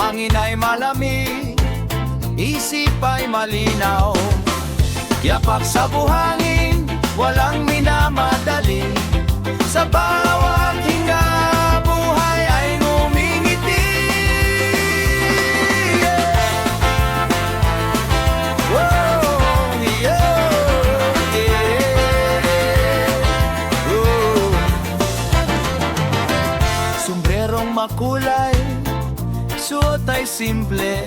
hangin ay malamig, isip ay malinaw. Yapak sa buhangin, walang minamadali. Sa bawat hinga, buhay ay ngumingiti. Oh, yeah, yeah. Oh. Sombrerong makulay, suot ay simple.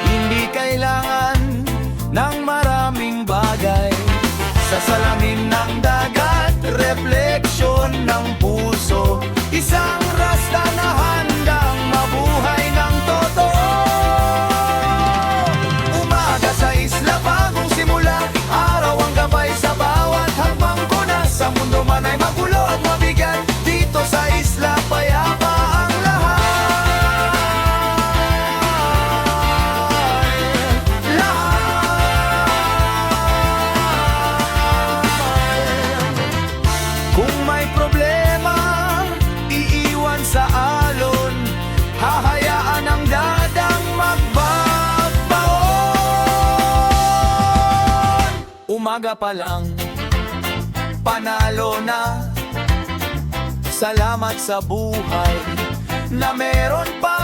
Hindi kailangan ng maraming bagay. Sa salamin ng dagat, refleksyon ng puso. Isang rasta na handang mabuhay ng totoo. Umaga sa isla, bagong simula. Araw ang gabay sa bawat hakbang ko na. Sa mundo man ay magulo at mabigat, dito sa isla payapa ang lahat. Kung may problema, iiwan sa alon. Hahayaan ang dadang magbabaon. Umaga pa lang, panalo na. Salamat sa buhay na meron pa.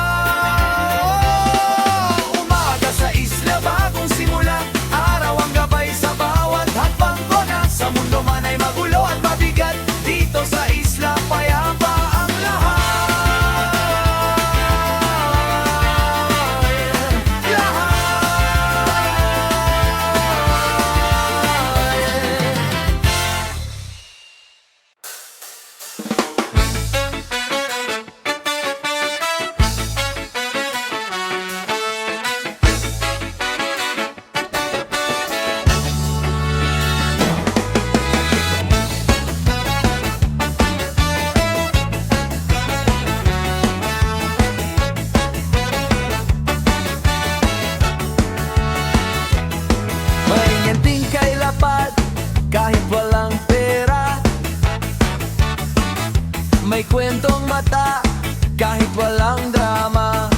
Umaga sa isla, bagong simula. Araw ang gabay sa bawat hakbang ko na. Sa mundo man ay magulo at mabigat, dito sa isla payapa ang lahat. May ngenting kay lapad, kahit walang pera. May kwentong mata, kahit walang drama.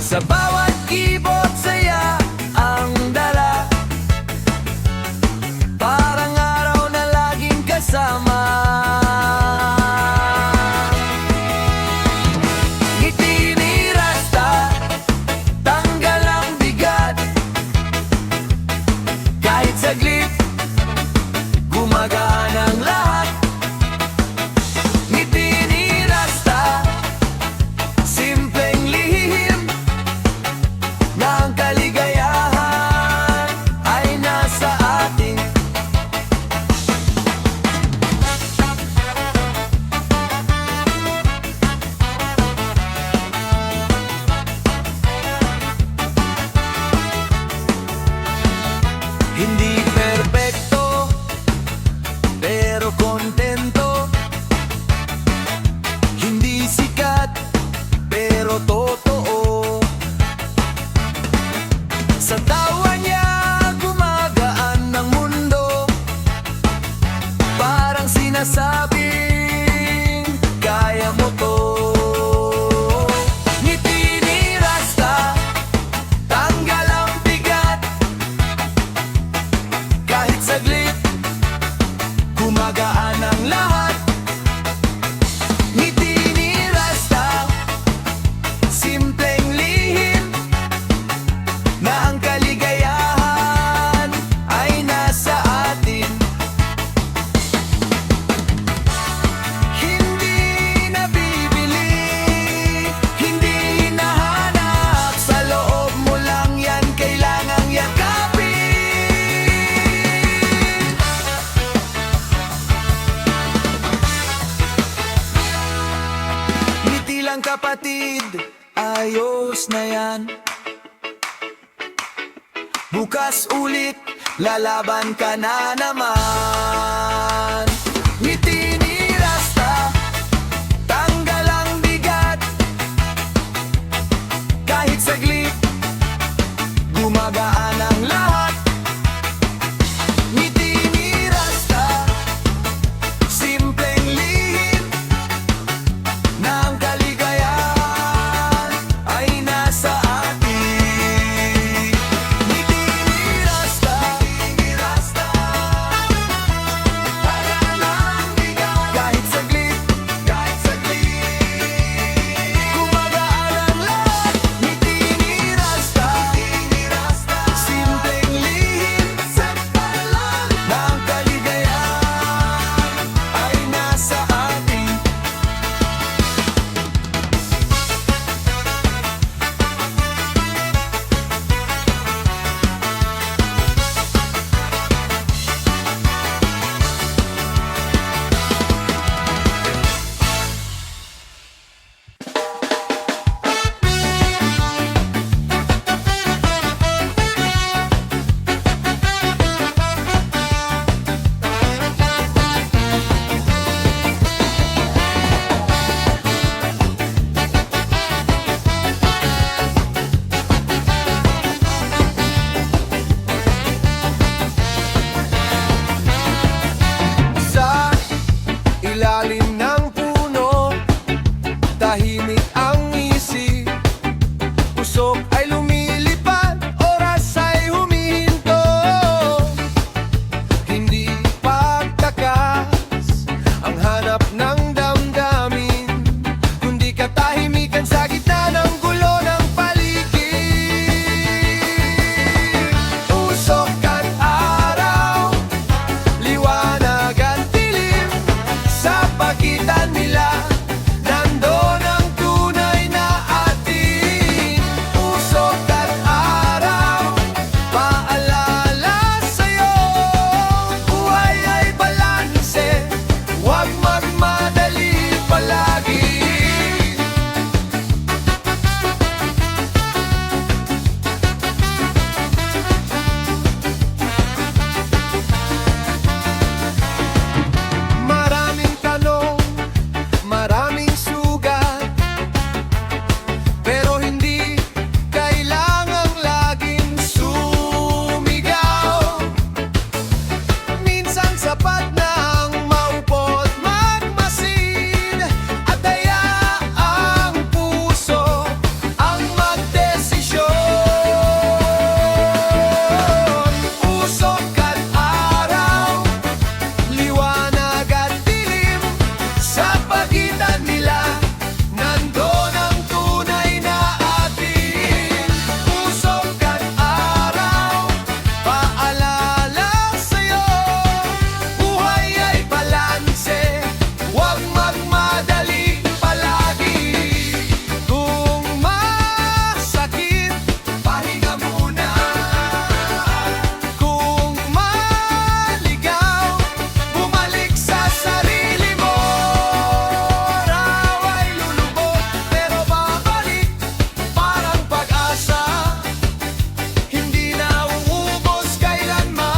Sa bawat ibot saya ang dala, parang araw na laging kasama. Ngiti ni Rasta, tanggal ang bigat. Kahit saglit, gumagaan ang lahat. Ngiti ni Rasta, simpleng lihim, na ang kaligayahan ay nasa atin. Hindi perpekto, pero kontento. Hindi sikat, pero totoo. Sa tawa niya, gumagaan ng mundo. Parang sinasabing, kaya mo to. Ngiti ni Rasta, tanggal ang bigat. Kahit saglit, gumagaan ang lahat. Ngiti ni Rasta, simpleng lihim, na ang kaligayahan ay nasa atin. Hindi nabibili, hindi hinahanap. Sa loob mo lang yan kailangang yakapin. Ngiti lang kapatid, ayos na yan. Bukas ulit, lalaban ka na naman. Ngiti ni Rasta, tanggal ang bigat. Kahit saglit, gumagaan ang lahat. Ngiti ni Rasta, simpleng lihim, na ang kaligayahan tahimik ang isip. Usok ay lumilipad, oras ay humihinto. Hindi pagtakas ang hanap ng damdamin, kundi katahimikan sa gitna ng gulo ng paligid. Usok at araw, liwanag at dilim, sa pagitan nila nandun ang tunay na atin. Usok at araw, paalala sa'yo, buhay ay balanse, huwag magmadali palagi. Maraming tanong, maraming sugat, pero hindi kailangang laging sumigaw. Minsan sapat na ang maupo't magmasid, at hayaang puso ang magdesisyon. Usok at araw, liwanag at dilim, sa pagitan nila nandun ang tunay na atin. Usok at araw, paalala sa'yo, buhay ay balanse, huwag magmadali palagi. Kung masakit, pahinga muna. Kung maligaw, bumalik sa sarili mo. Raw ay lulubog, pero babalik parang pag-asa, hindi na uubos kailanman.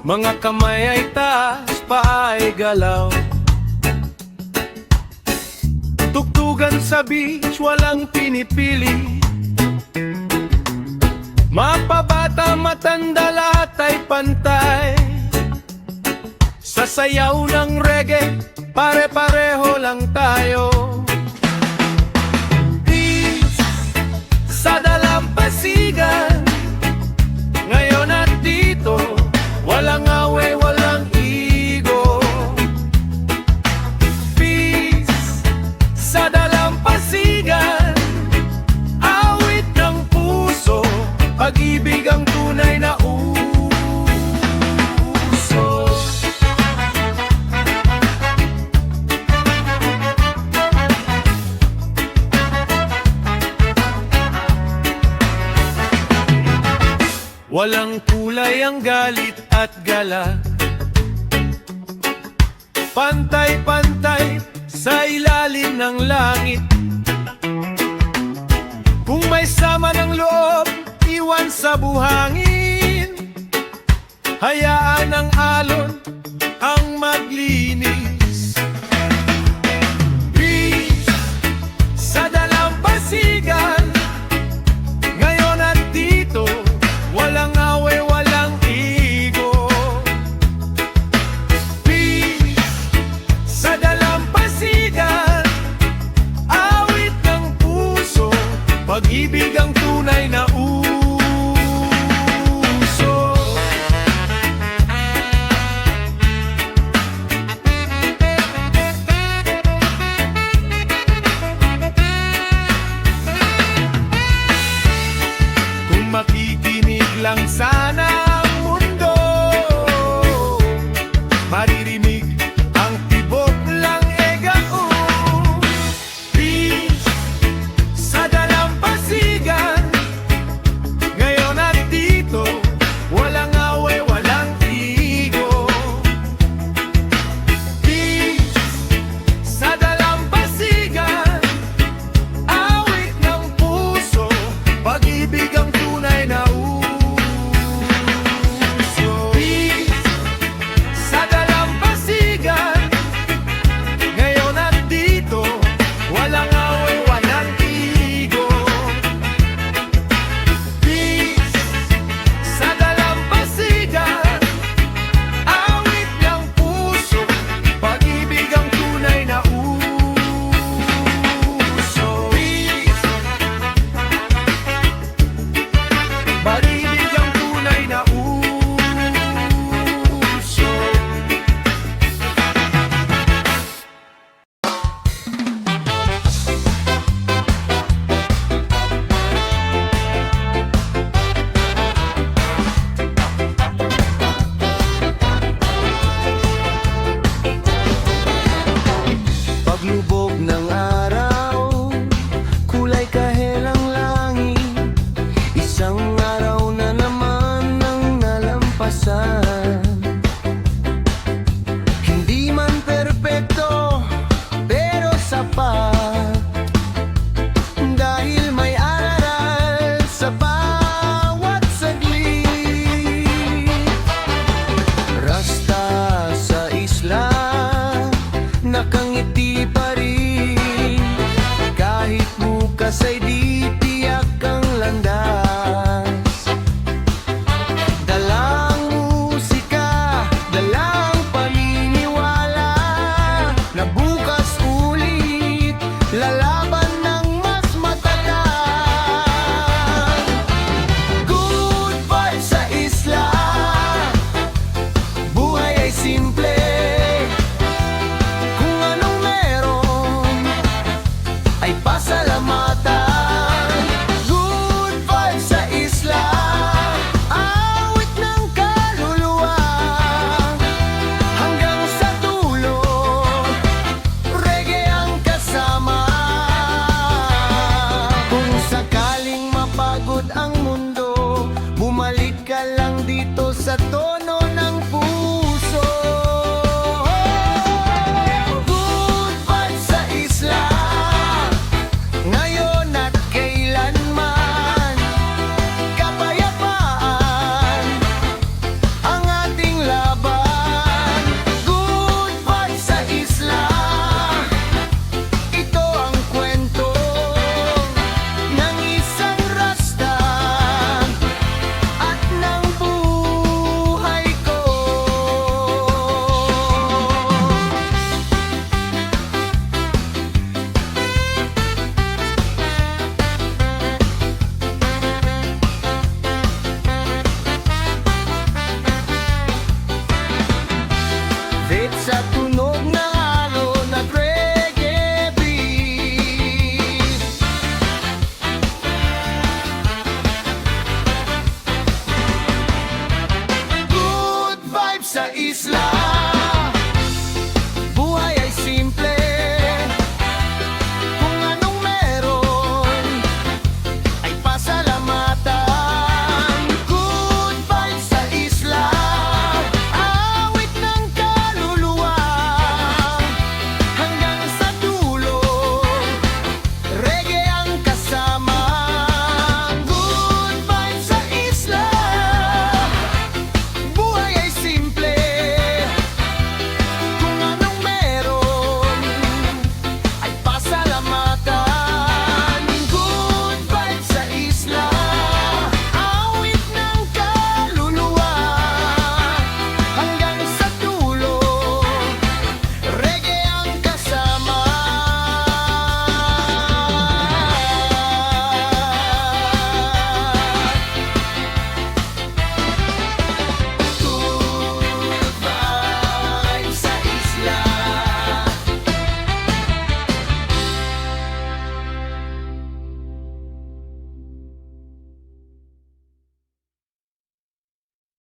Mga kamay ay taas, paa ay galaw. Tugtugan sa beach, walang pinipili. Mapabata, matanda, lahat ay pantay. Sa sayaw ng reggae, pare-pareho lang tayo. Peace sa dalampasigan, ngayon at dito, walang away, walang ego. Peace sa dalampasigan, awit ng puso, pag-ibig ang tunay na uso. Walang kulay ang galit at galak, pantay-pantay sa ilalim ng langit. Kung may sama ng loob, iwan sa buhangin. Hayaan ang alon ang maglinis. Peace sa dalampasigan, ngayon at dito, walang away, walang ego. Peace sa dalampasigan, awit ng puso, pag-ibig ang tunay na uso. Kung makikinig lang sana ang mundo, maririnig ang tibok lang egao. Peace sa dalampasigan, pagod ang mundo, bumalik ka lang dito sa Toyo